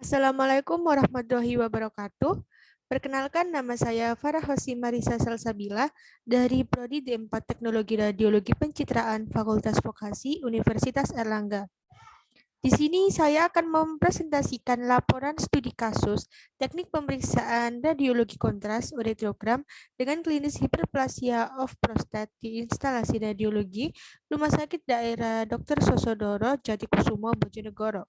Assalamualaikum warahmatullahi wabarakatuh. Perkenalkan, nama saya Farah Hosi Marisa Salsabila dari Prodi D4 Teknologi Radiologi Pencitraan Fakultas Vokasi Universitas Erlangga. Di sini saya akan mempresentasikan laporan studi kasus teknik pemeriksaan radiologi kontras uretrogram dengan klinis hiperplasia of prostat di instalasi radiologi Rumah Sakit Daerah Dr. Sosodoro, Jatikusumo, Bojonegoro.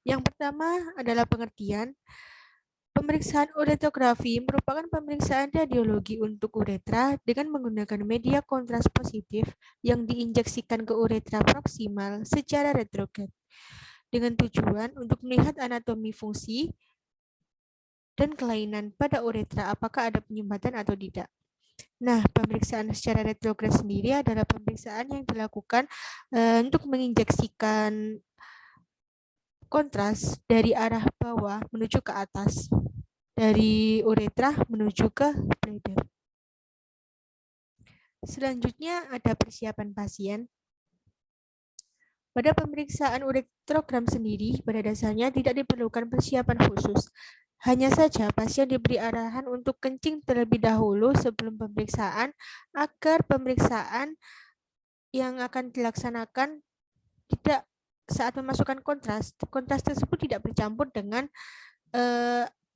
Yang pertama adalah pengertian. Pemeriksaan uretografi merupakan pemeriksaan radiologi untuk uretra dengan menggunakan media kontras positif yang diinjeksikan ke uretra proksimal secara retrograd dengan tujuan untuk melihat anatomi fungsi dan kelainan pada uretra apakah ada penyumbatan atau tidak. Nah, pemeriksaan secara retrograd sendiri adalah pemeriksaan yang dilakukan untuk menginjeksikan kontras dari arah bawah menuju ke atas, dari uretra menuju ke bladder. Selanjutnya ada persiapan pasien. Pada pemeriksaan uretrogram sendiri, pada dasarnya tidak diperlukan persiapan khusus. Hanya saja pasien diberi arahan untuk kencing terlebih dahulu sebelum pemeriksaan agar pemeriksaan yang akan dilaksanakan tidak saat memasukkan kontras tersebut tidak bercampur dengan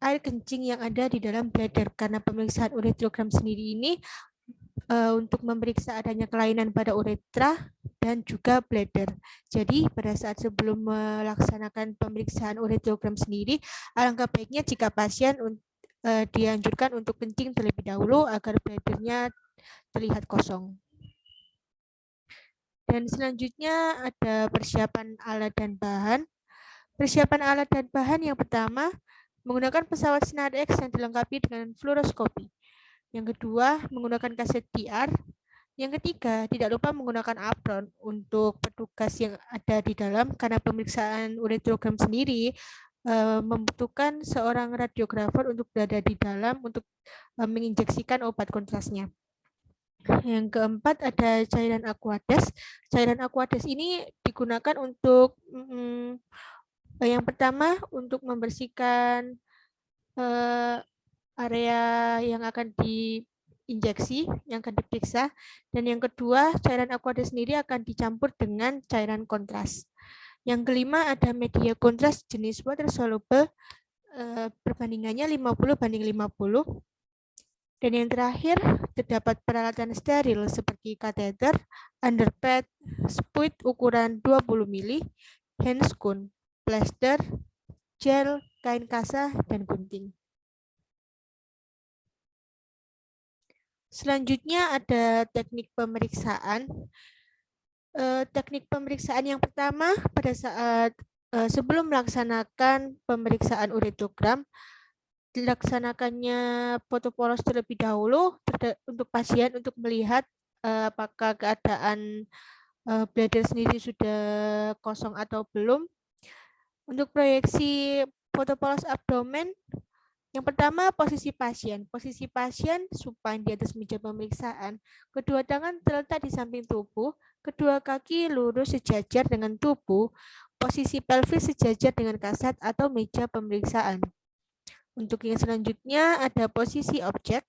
air kencing yang ada di dalam bladder, karena pemeriksaan uretrogram sendiri ini untuk memeriksa adanya kelainan pada uretra dan juga bladder. Jadi pada saat sebelum melaksanakan pemeriksaan uretrogram sendiri, alangkah baiknya jika pasien dianjurkan untuk kencing terlebih dahulu agar bladdernya terlihat kosong. Dan selanjutnya ada persiapan alat dan bahan. Persiapan alat dan bahan yang pertama, menggunakan pesawat Sinar X yang dilengkapi dengan fluoroskopi. Yang kedua, menggunakan kaset PR. Yang ketiga, tidak lupa menggunakan apron untuk petugas yang ada di dalam, karena pemeriksaan uretrogram sendiri membutuhkan seorang radiografer untuk berada di dalam untuk menginjeksikan obat kontrasnya. Yang keempat ada cairan Aquades. Cairan Aquades ini digunakan untuk yang pertama untuk membersihkan area yang akan diinjeksi, yang akan diperiksa, dan yang kedua cairan Aquades sendiri akan dicampur dengan cairan kontras. Yang kelima ada media kontras jenis water soluble, perbandingannya 50:50. Dan yang terakhir, terdapat peralatan steril seperti kateter, underpad, spuit ukuran 20 mili, handscoon, plaster, gel, kain kasa, dan gunting. Selanjutnya ada teknik pemeriksaan. Teknik pemeriksaan yang pertama pada saat sebelum melaksanakan pemeriksaan uretrogram, dilaksanakannya fotoporos terlebih dahulu untuk pasien untuk melihat apakah keadaan bladder sendiri sudah kosong atau belum. Untuk proyeksi fotoporos abdomen, yang pertama posisi pasien. Posisi pasien supine di atas meja pemeriksaan. Kedua tangan terletak di samping tubuh, kedua kaki lurus sejajar dengan tubuh, posisi pelvis sejajar dengan kasat atau meja pemeriksaan. Untuk yang selanjutnya ada posisi objek.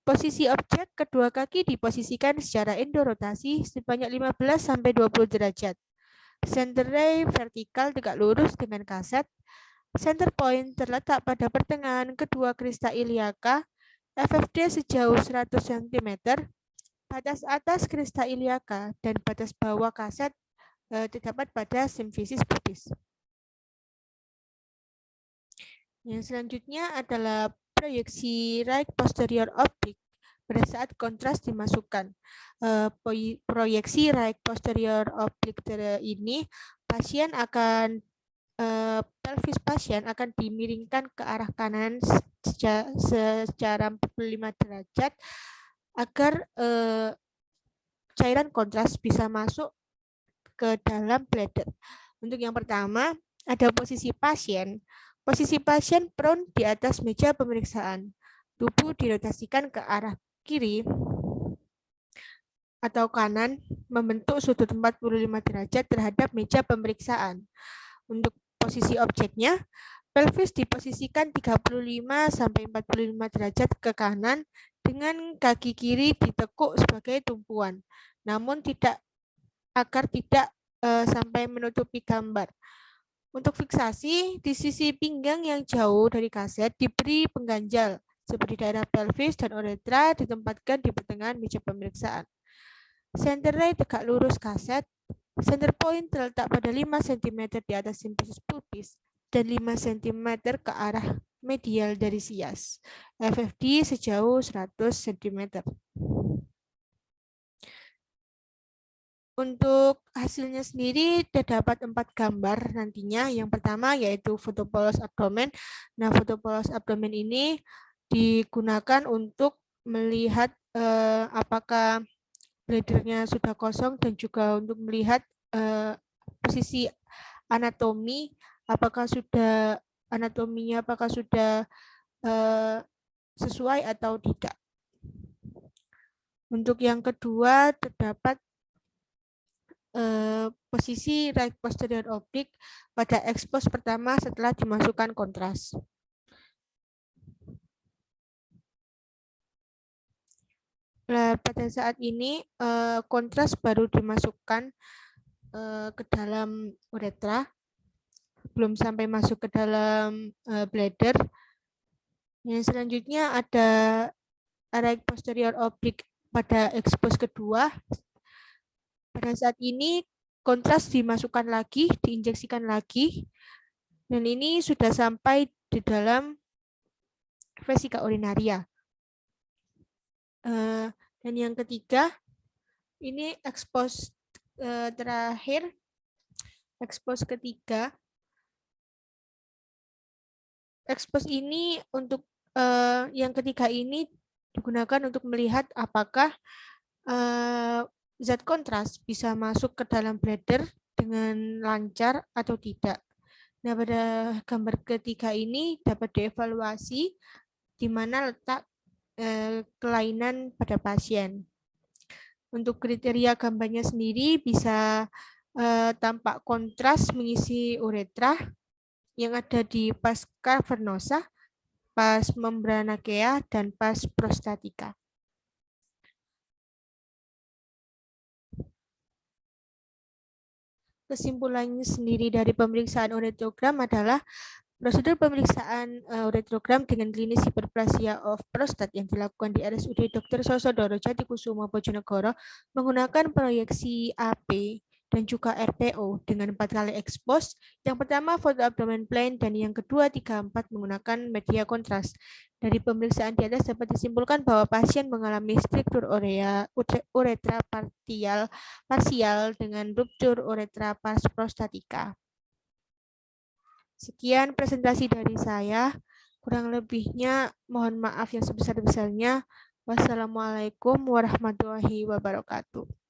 Posisi objek, kedua kaki diposisikan secara endorotasi sebanyak 15-20 derajat. Center ray vertikal tegak lurus dengan kasat. Center point terletak pada pertengahan kedua krista iliaka. FFD sejauh 100 cm. Batas atas krista iliaka dan batas bawah kasat terdapat pada simfisis pubis. Yang selanjutnya adalah proyeksi right posterior oblique pada saat kontras dimasukkan. Proyeksi right posterior oblique ini pasien akan pelvis pasien akan dimiringkan ke arah kanan secara 45 derajat agar cairan kontras bisa masuk ke dalam bladder. Untuk yang pertama ada posisi pasien. Posisi pasien prone di atas meja pemeriksaan. Tubuh dirotasikan ke arah kiri. atau kanan membentuk sudut 45 derajat terhadap meja pemeriksaan. Untuk posisi objeknya, pelvis diposisikan 35 sampai 45 derajat ke kanan dengan kaki kiri ditekuk sebagai tumpuan, namun tidak agar tidak sampai menutupi gambar. Untuk fiksasi, di sisi pinggang yang jauh dari kaset diberi pengganjal, seperti daerah pelvis dan uretra ditempatkan di pertengahan meja pemeriksaan. Center ray tegak lurus kaset, center point terletak pada 5 cm di atas simplicis pulpis dan 5 cm ke arah medial dari sias. FFD sejauh 100 cm. Untuk hasilnya sendiri terdapat 4 gambar nantinya. Yang pertama yaitu foto polos abdomen. Nah, foto polos abdomen ini digunakan untuk melihat apakah bladdernya sudah kosong dan juga untuk melihat posisi anatomi, apakah sudah anatominya apakah sudah sesuai atau tidak. Untuk yang kedua terdapat posisi right posterior oblique pada expose pertama setelah dimasukkan kontras. Nah, pada saat ini kontras baru dimasukkan ke dalam uretra, belum sampai masuk ke dalam bladder. Yang selanjutnya ada right posterior oblique pada expose kedua. Pada saat ini kontras dimasukkan lagi, diinjeksikan lagi, dan ini sudah sampai di dalam vesika urinaria. Dan yang ketiga, ini expose terakhir, expose ketiga. Expose ini untuk yang ketiga ini digunakan untuk melihat apakah zat kontras bisa masuk ke dalam bladder dengan lancar atau tidak. Nah, pada gambar ketiga ini dapat dievaluasi di mana letak kelainan pada pasien. Untuk kriteria gambarnya sendiri bisa tampak kontras mengisi uretra yang ada di pas cavernosa, pas membranakea, dan pas prostatica. Kesimpulannya sendiri dari pemeriksaan uretrogram adalah prosedur pemeriksaan uretrogram dengan klinis hiperplasia of prostat yang dilakukan di RSUD Dr. Sosodoro Jatikusumo Bojonegoro menggunakan proyeksi AP dan juga RPO dengan 4 kali expose. Yang pertama foto abdomen plane dan yang kedua 3-4 menggunakan media kontras. Dari pemeriksaan di atas dapat disimpulkan bahwa pasien mengalami struktur uretra parsial dengan ruptur uretra pas prostatica. Sekian presentasi dari saya. Kurang lebihnya mohon maaf yang sebesar-besarnya. Wassalamualaikum warahmatullahi wabarakatuh.